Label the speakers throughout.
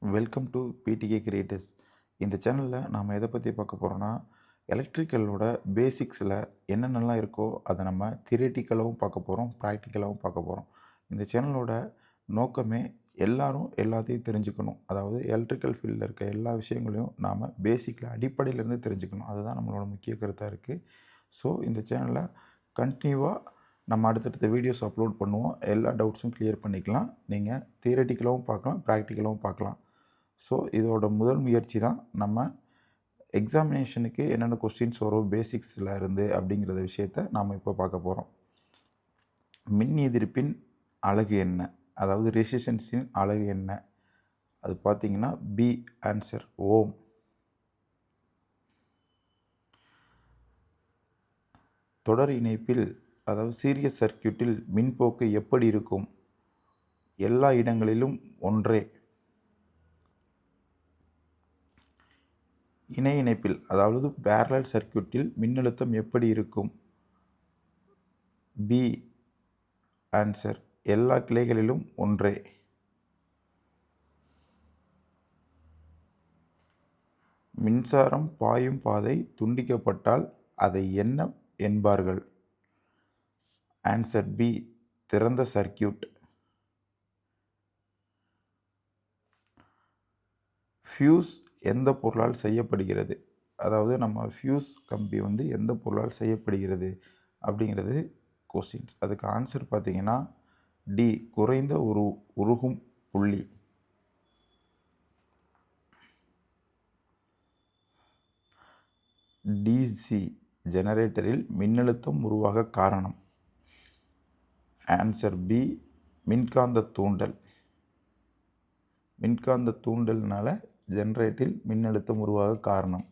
Speaker 1: Welcome to பிடிகே creators. இந்த சேனலில் நாம் எதை பற்றி பார்க்க போகிறோன்னா, எலக்ட்ரிக்கலோட பேசிக்ஸில் என்னென்னலாம் இருக்கோ அதை நம்ம தியரிட்டிக்கலாகவும் பார்க்க போகிறோம், ப்ராக்டிக்கலாகவும் பார்க்க போகிறோம். இந்த சேனலோட நோக்கமே எல்லாரும் எல்லாத்தையும் தெரிஞ்சுக்கணும். அதாவது எலக்ட்ரிக்கல் ஃபீல்டில் இருக்க எல்லா விஷயங்களையும் நாம் பேசிக்கில் அடிப்படையிலேருந்து தெரிஞ்சுக்கணும். அதுதான் நம்மளோட முக்கிய கருத்தாக இருக்குது. ஸோ இந்த சேனலில் கண்டினியூவாக நம்ம அடுத்தடுத்த வீடியோஸ் அப்லோட் பண்ணுவோம். எல்லா டவுட்ஸும் கிளியர் பண்ணிக்கலாம். நீங்கள் தியரிட்டிக்கலாகவும் பார்க்கலாம், ப்ராக்டிக்கலாகவும் பார்க்கலாம். ஸோ இதோட முதல் முயற்சி தான் நம்ம எக்ஸாமினேஷனுக்கு என்னென்ன கொஸ்டின்ஸ் வரும் பேசிக்ஸில் இருந்து அப்படிங்கிற விஷயத்தை நாம் இப்போ பார்க்க போகிறோம். மின் எதிர்ப்பின் அலகு என்ன, அதாவது ரெசிஸ்டன்ஸின் அலகு என்ன, அது பார்த்திங்கன்னா பி ஆன்சர் ஓம். தொடர் இணைப்பில் அதாவது சீரியஸ் சர்க்யூட்டில் மின்போக்கு எப்படி இருக்கும்? எல்லா இடங்களிலும் ஒன்றே. இணை இணைப்பில் அதாவது பேரலல் சர்க்யூட்டில் மின்னழுத்தம் எப்படி இருக்கும்? பி ஆன்சர் எல்லா கிளைகளிலும் ஒன்றே. மின்சாரம் பாயும் பாதை துண்டிக்கப்பட்டால் அதை என்ன என்பார்கள்? ஆன்சர் பி திறந்த சர்க்யூட். ஃபியூஸ் எந்த பொருளால் செய்யப்படுகிறது? அதாவது நம்ம ஃபியூஸ் கம்பி எந்த பொருளால் செய்யப்படுகிறது அப்படிங்கிறது கொஸ்டின்ஸ். அதுக்கு ஆன்சர் பார்த்திங்கன்னா டி குறைந்த உருகும் புள்ளி. டிசி ஜெனரேட்டரில் மின்னழுத்தம் உருவாக காரணம்? ஆன்சர் பி மின்காந்த தூண்டல். மின்காந்த தூண்டல்னால ஜெனரேட்டரில் மின்னழுத்தம் உருவாக காரணம்.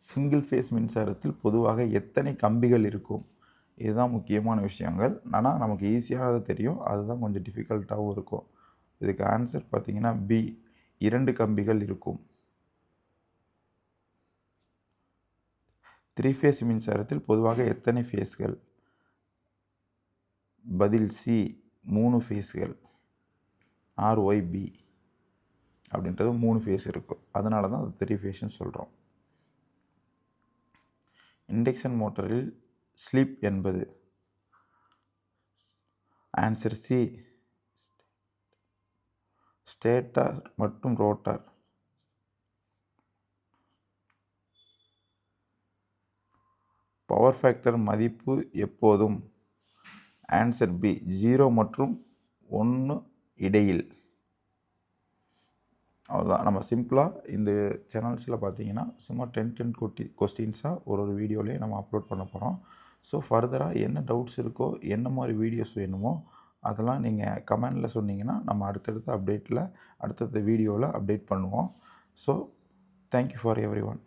Speaker 1: சிங்கிள் ஃபேஸ் மின்சாரத்தில் பொதுவாக எத்தனை கம்பிகள் இருக்கும்? இதுதான் முக்கியமான விஷயங்கள். ஆனால் நமக்கு ஈஸியாக தெரியும், அதுதான் கொஞ்சம் டிஃபிகல்ட்டாகவும் இருக்கும். இதுக்கு ஆன்சர் பார்த்திங்கன்னா பி 2 கம்பிகள் இருக்கும். 3 ஃபேஸ் மின்சாரத்தில் பொதுவாக எத்தனை ஃபேஸ்கள்? பதில் சி 3 ஃபேஸ்கள். RYB அப்படின்றது 3 ஃபேஸ் இருக்கும். அதனால தான் அது 3 ஃபேஸ்ன்னு சொல்கிறோம். இண்டக்ஷன் மோட்டரில் ஸ்லிப் என்பது? ஆன்சர் சி ஸ்டேட்டர் மற்றும் ரோட்டார். பவர் ஃபேக்டர் மதிப்பு எப்போதும்? ஆன்சர் பி 0 மற்றும் 1 இடையில். அவ்வளோதான். நம்ம சிம்பிளாக இந்த சேனல்ஸில் பார்த்தீங்கன்னா சும்மா 10 கொஸ்டின்ஸாக ஒரு வீடியோலேயே நம்ம அப்லோட் பண்ண போகிறோம். ஸோ ஃபர்தராக என்ன டவுட்ஸ் இருக்கோ, என்ன மாதிரி வீடியோஸ் வேணுமோ அதெல்லாம் நீங்கள் கமெண்டில் சொன்னீங்கன்னா நம்ம அடுத்தடுத்த வீடியோவில் அப்டேட் பண்ணுவோம். So thank you for every one.